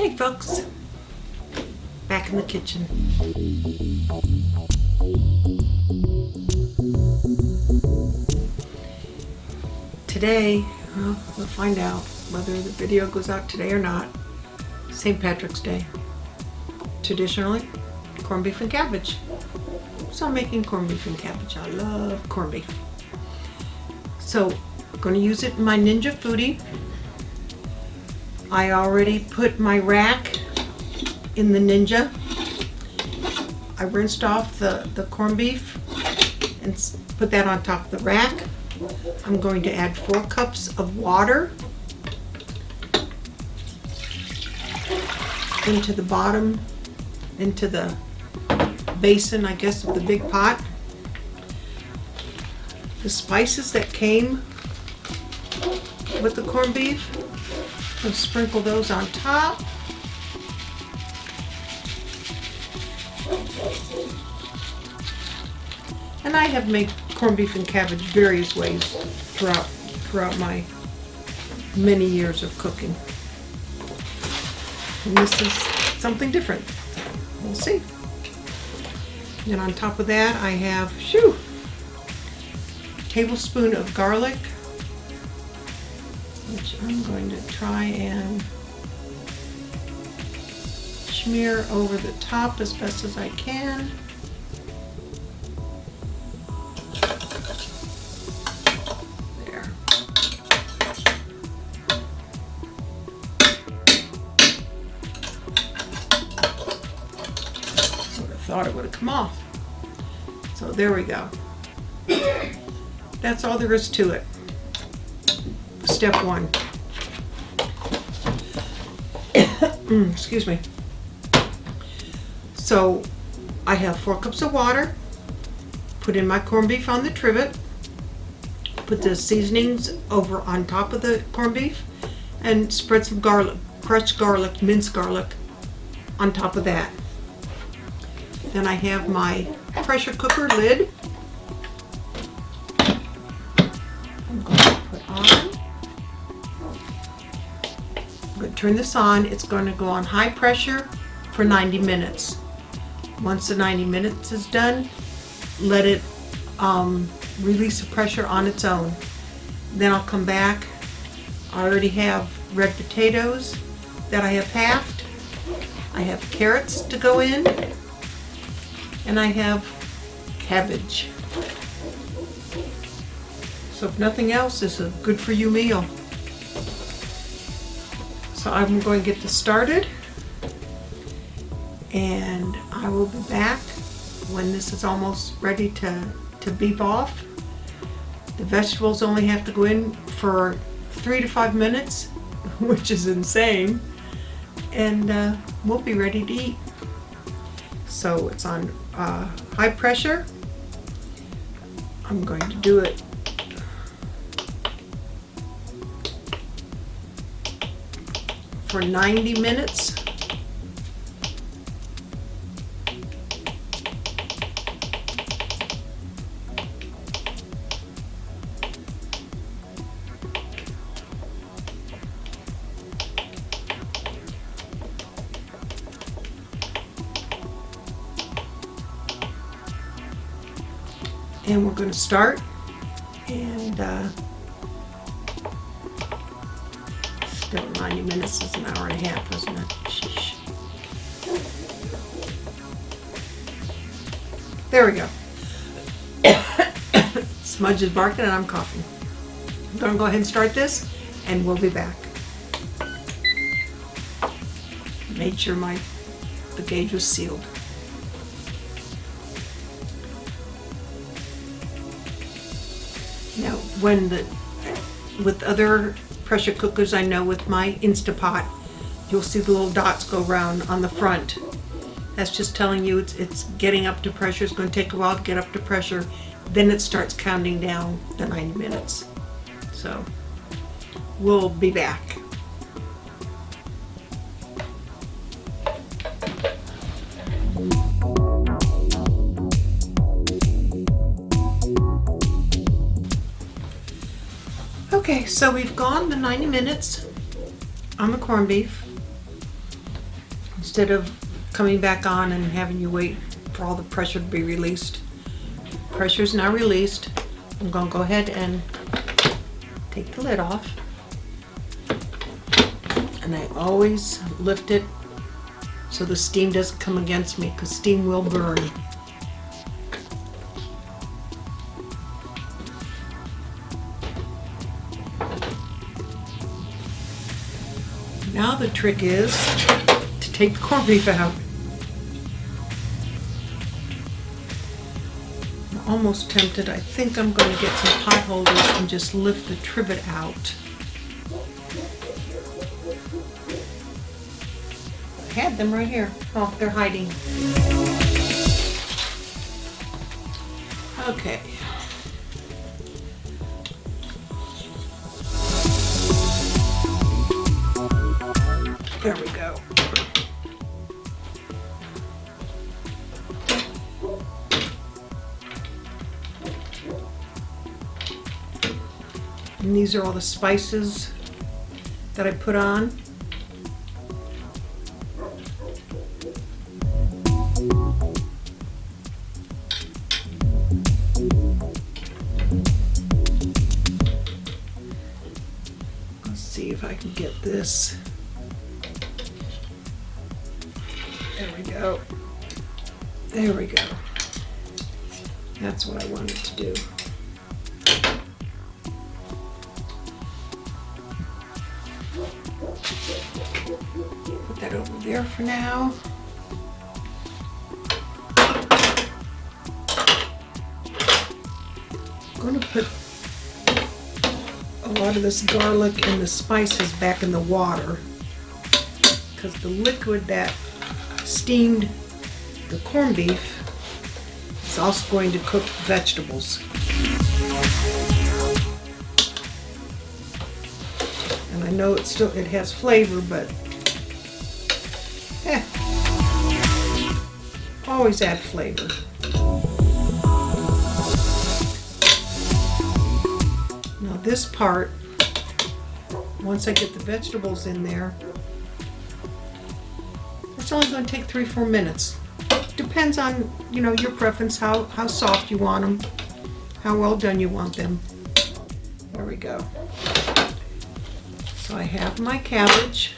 Hey folks, back in the kitchen. Today, well, we'll find out whether the video goes out today or not. St. Patrick's Day. Traditionally, corned beef and cabbage. So I'm making corned beef and cabbage. I love corned beef. So I'm going to use it in my Ninja Foodi. I already put my rack in the Ninja. I rinsed off the corned beef and put that on top of the rack. I'm going to add 4 cups of water into the bottom, into the basin, I guess, of the big pot. The spices that came with the corned beef, I'll sprinkle those on top. And I have made corned beef and cabbage various ways throughout my many years of cooking. And this is something different. We'll see. And on top of that, I have a tablespoon of garlic, which I'm going to try and smear over the top as best as I can. There. I would have thought it would have come off. So there we go. That's all there is to it. Step 1. Excuse me. So I have 4 cups of water. Put in my corned beef on the trivet. Put the seasonings over on top of the corned beef and spread some garlic, crushed garlic, minced garlic on top of that. Then I have my pressure cooker lid. I'm going to put on. I'm going to turn this on. It's going to go on high pressure for 90 minutes. Once the 90 minutes is done, let it release the pressure on its own. Then I'll come back. I already have red potatoes that I have halved. I have carrots to go in. And I have cabbage. So if nothing else, this is a good for you meal. So I'm going to get this started, and I will be back when this is almost ready to beef off. The vegetables only have to go in for 3 to 5 minutes, which is insane, and we'll be ready to eat. So it's on high pressure. I'm going to do it for 90 minutes. And we're going to start, and still 90 minutes is an hour and a half, isn't it? Sheesh. There we go. Smudge is barking and I'm coughing. I'm going to go ahead and start this, and we'll be back. Made sure the gauge was sealed. Now, with other pressure cookers, I know with my Instapot, you'll see the little dots go around on the front. That's just telling you it's getting up to pressure. It's going to take a while to get up to pressure. Then it starts counting down the 90 minutes. So we'll be back. Okay, so we've gone the 90 minutes on the corned beef. instead of coming back on and having you wait for all the pressure to be released. Pressure is now released. I'm going to go ahead and take the lid off. And I always lift it so the steam doesn't come against me, because steam will burn. Now the trick is to take the corned beef out. I'm almost tempted. I think I'm going to get some pot holders and just lift the trivet out. I had them right here. Oh, they're hiding. Okay. There we go. And these are all the spices that I put on. Let's see if I can get this. There we go. There we go. That's what I wanted to do. Put that over there for now. I'm going to put a lot of this garlic and the spices back in the water, because the liquid that steamed the corned beef is also going to cook vegetables. And I know it has flavor, but always add flavor. Now this part, once I get the vegetables in there, it's only going to take 3-4 minutes. Depends on, your preference, how soft you want them, how well done you want them. There we go. So I have my cabbage.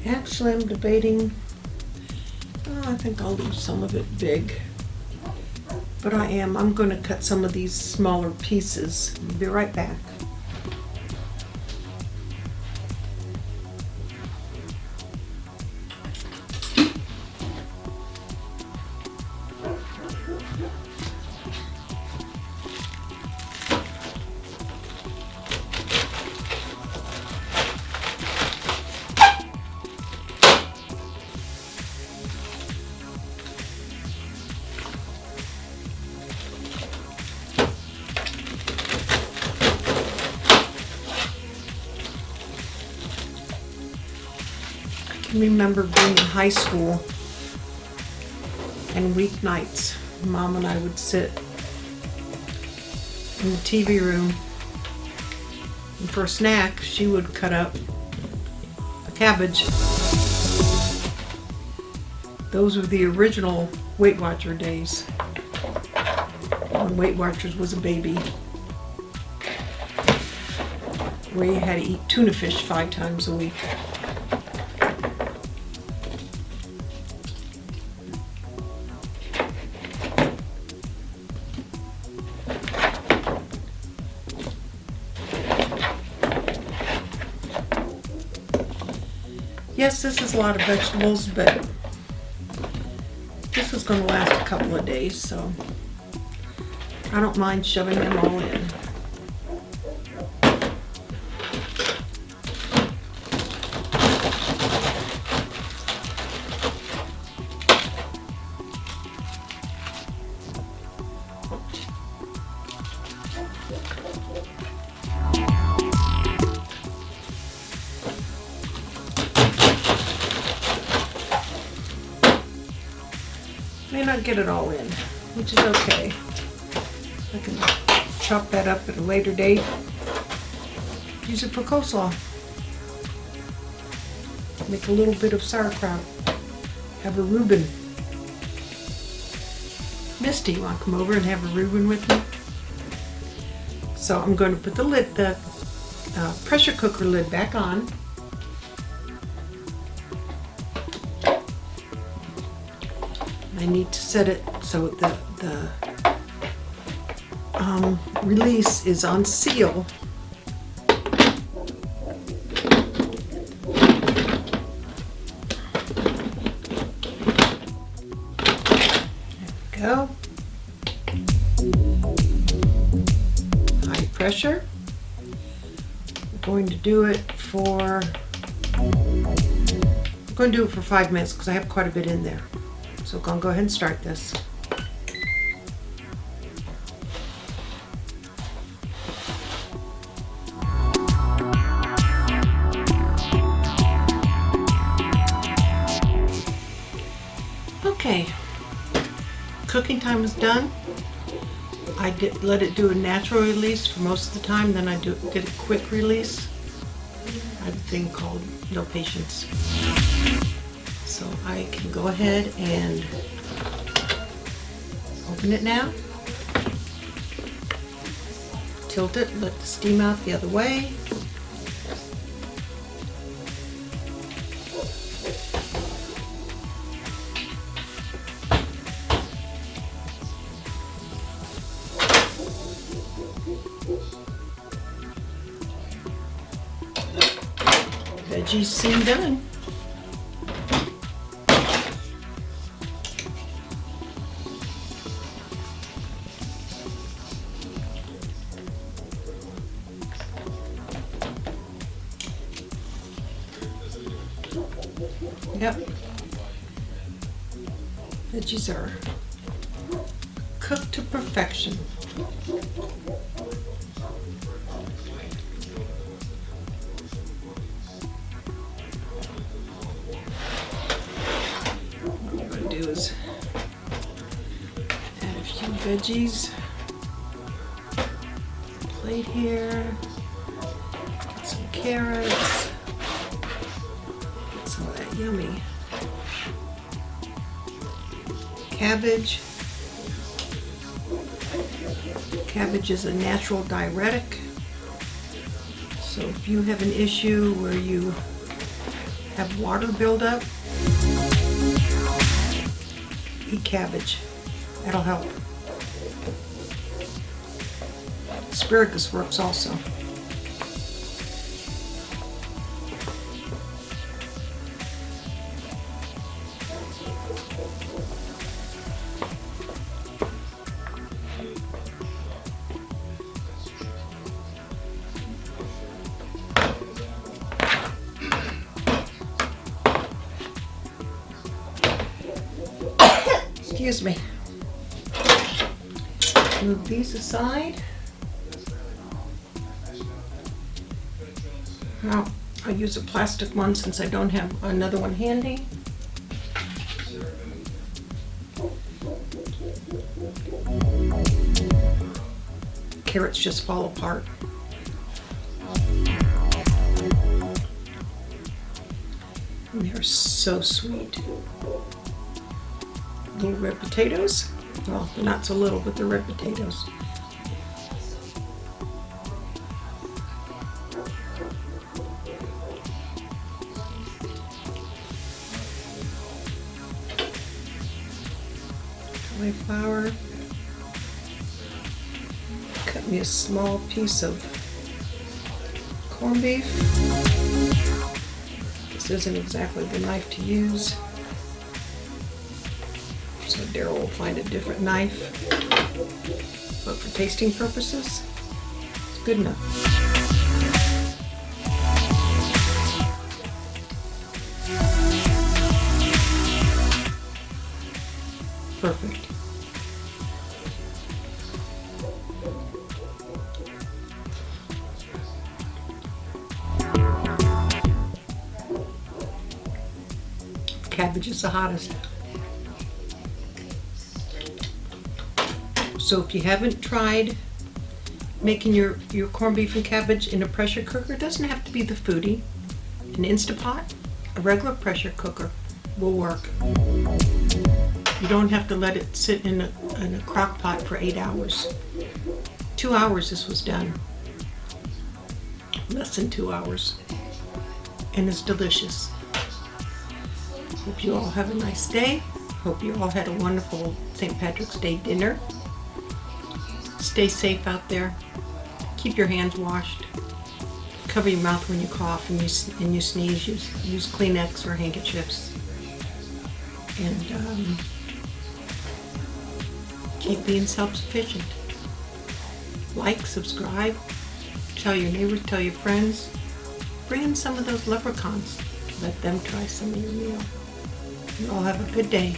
Actually, I'm debating, I think I'll leave some of it big. But I'm going to cut some of these smaller pieces. I'll be right back. I remember being in high school and weeknights, Mom and I would sit in the TV room, and for a snack she would cut up a cabbage. Those were the original Weight Watcher days, when Weight Watchers was a baby, where you had to eat tuna fish 5 times a week. Yes, this is a lot of vegetables, but this is going to last a couple of days, so I don't mind shoving them all in. May not get it all in, which is okay. I can chop that up at a later date. Use it for coleslaw. Make a little bit of sauerkraut. Have a Reuben. Misty, you want to come over and have a Reuben with me? So I'm going to put the pressure cooker lid back on. I need to set it so the release is on seal. Go. High pressure. We're going to do it for 5 minutes because I have quite a bit in there. So I'm going to go ahead and start this. Okay. Cooking time is done. I did let it do a natural release for most of the time, then I did a quick release. I have a thing called no patience. So I can go ahead and open it now. Tilt it, let the steam out the other way. Veggies seem done. Yep. Veggies are cooked to perfection. What I'm going to do is add a few veggies. Plate here. Get some carrots. Some of that yummy cabbage. Cabbage is a natural diuretic. So if you have an issue where you have water buildup, eat cabbage. That'll help. Asparagus works also. Excuse me. Move these aside. Now, I'll use a plastic one since I don't have another one handy. Carrots just fall apart. And they're so sweet. Little red potatoes. Well, they're not so little, but they're red potatoes. Cauliflower. Cut me a small piece of corned beef. This isn't exactly the knife to use. So Daryl will find a different knife, but for tasting purposes, it's good enough. Perfect. Cabbage is the hottest. So if you haven't tried making your corned beef and cabbage in a pressure cooker, it doesn't have to be the Foodi, an Instapot. A regular pressure cooker will work. You don't have to let it sit in a crock pot for 8 hours. 2 hours this was done. Less than 2 hours. And it's delicious. Hope you all have a nice day. Hope you all had a wonderful St. Patrick's Day dinner. Stay safe out there. Keep your hands washed. Cover your mouth when you cough and you sneeze. Use Kleenex or handkerchiefs. And keep being self-sufficient. Like, subscribe, tell your neighbors, tell your friends. Bring in some of those leprechauns. Let them try some of your meal. You all have a good day.